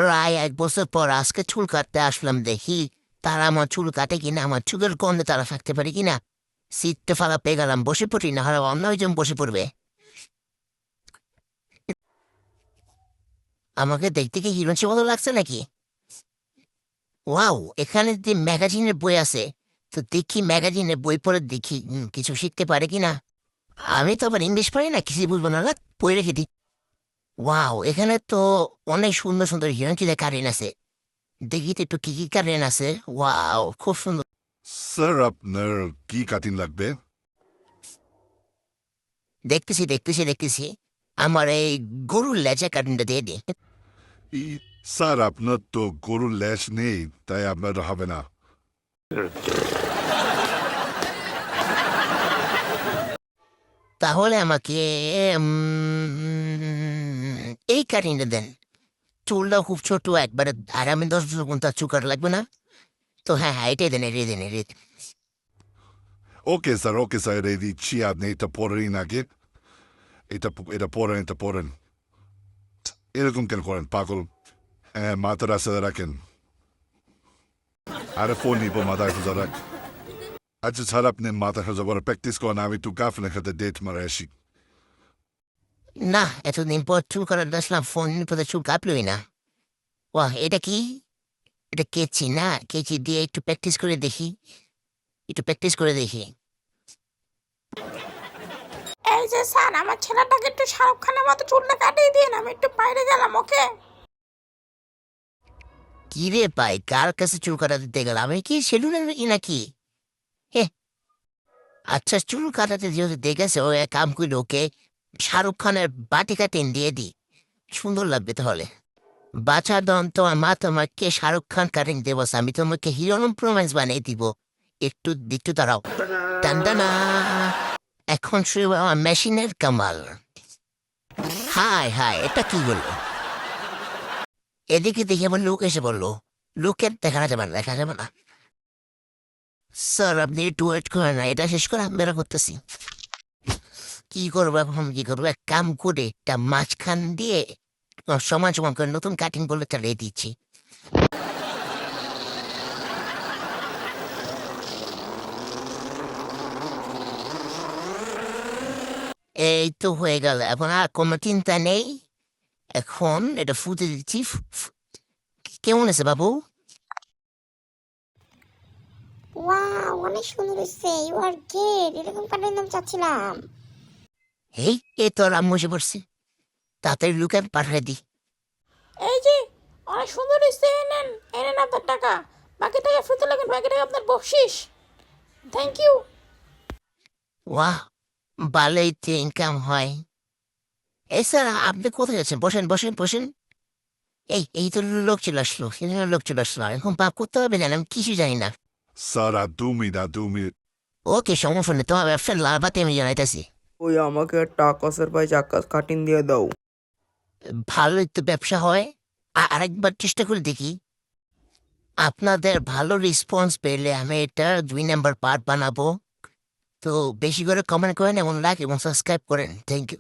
প্রায় 1 বছর পর আজকে চুল কাটতে আসলাম, দেখি তারা আমার চুল কাটে কিনা, আমার চুলের গন্ধে তারা থাকতে পারে কিনা। সিটটা ফাঁকা পেয়ে গেলাম, বসে পড়ি, না হলে অন্য একজন বসে পড়বে। আমাকে দেখতে কি হিরোইনের মতো লাগছে নাকি? ওয়াও, এখানে যে ম্যাগাজিনের বই আছে, তো দেখি ম্যাগাজিনের বই পড়ে দেখি কিছু শিখতে পারে কিনা। আমি তো আবার ইংলিশ পারি না, কিছু বুঝবো না, না বই রেখে দিই। ওয়াও, এখানে তো অনেক সুন্দর সুন্দর হিরোইন কারেন্ট আছে। দেখি তো একটু কি কি কারেন্ট আছে। ওয়াও, খুব সুন্দর। স্যার আপনার কি কাটিং লাগবে? দেখতেছি দেখতেছি দেখতেছি, আমার এই গরুর লেজা কারেন্টটা দিয়ে দিই। স্যার আপনার তো গরুর ল্যাশ নেই, তাই আপনার হবে না। তাহলে আমাকে এই কারেন্টটা দেন। চুলটা খুব ছোট একবারে, আর আমি 10 বছর কোন তার চুকার লাগবে না। তো হ্যাঁ হ্যাঁ, এটাই দেন, এটাই দেন, এটাই দেন। ওকে স্যার এই দিচ্ছি, আপনি এটা পড়েন আগে। এটা পড়েন। এরকম কেন করেন পাগল? হ্যাঁ, মাথার আসে রাখেন। আরে ফোন নিব, মাথায় সোজা রাখ। আচ্ছা স্যার, আপনি মাথা সোজা করে প্র্যাকটিস করেন, আমি একটু গার্লফ্রেন্ডের সাথে ডেট মারে আসি। না, এতদিন পর চুল করার আসলাম, ফোন পরে চুল কাঁপলই না। ওয়াহ, এটা কি? এটা কেচি না? কেচি দিয়ে একটু প্র্যাকটিস করে দেখি, একটু প্র্যাকটিস করে দেখি। এই যে স্যার, আমার ছেলেটাকে একটু শাহরুখ খানের মতো চুলটা কাটিয়ে দিন, আমি একটু বাইরে গেলাম। ওকে? কি রে পাই, কার কাছে চুল কাটা দিতে গেলাম? আমি কি সেলুনের নাকি? হে, আচ্ছা, চুল কাটাতে যেহেতু দেখেছে, ও এক কাম করি, ওকে শাহরুখ খানের বাটিকা টেন দিয়ে দিই, সুন্দর লাগবে তাহলে। বাছা দন, তোমার মা তোমাকে শাহরুখ খান কাটিং দেবো, আমি তোমাকে হিরোইন প্রোম্যান্স বানিয়ে দিব। একটু একটু দাঁড়াও। টানটানা, এখন শুরু আমার মেশিনের কামাল। হাই হাই, এটা কি বললো? এদিকে দেখে আমার লোক এসে বললো, লোকের দেখা যাবে না, দেখা যাবে না। স্যার আপনি একটু ওয়েট করেন না, এটা শেষ করে আমি বেরো করতেছি। কি করবো এখন, কি করবো, এক কাম করে একটা মাঝখান দিয়ে সমান সমান করে নতুন কাটিং বলে চালিয়ে দিচ্ছি। এই তো হয়ে গেল, এখন আর কোনো চিন্তা নেই। এখন এটা ফুটে দিচ্ছি। কেমন আছে বাবু? ওয়াও, অনেক সুন্দর হয়েছে। ইউ আর গ্রেট, এরকম কাটিয়ে আমি চাচ্ছিলাম। এই এই তো আম্মু এসে পড়ছে, তাড়াতাড়ি লুকে পাঠিয়ে দিই। এই যে, অনেক সুন্দর হয়েছে। এনেন এনেন আপনার টাকা। বাকি টাকা ফেরত লাগেন, বাকি টাকা আপনার বকশিস। Thank you. ওয়াহ, ভালোই তো ইনকাম হয়। এই স্যার, আপনি কোথায় যাচ্ছেন? বসেন বসেন বসেন। এই এই তো লোক চলে আসলো, এখানে লোক চলে আসলো, এখন পাপ করতে হবে না, আমি কিছু জানি না। স্যার আর 2 মিনিট। ওকে, সমস্যা নেই, তোমার ব্যবসার লাভাতে আমি জানাইতেছি। ওই আমাকে একটা আকাশের ভাই আকাশ কাটিং দিয়ে দাও। ভালোই তো ব্যবসা হয়। আরেকবার চেষ্টা করে দেখি। আপনাদের ভালো রেসপন্স পেলে আমি এটা 2 নাম্বার পার্ট বানাবো। তো বেশি করে কমেন্ট করেন এবং লাইক এবং সাবস্ক্রাইব করেন। Thank you.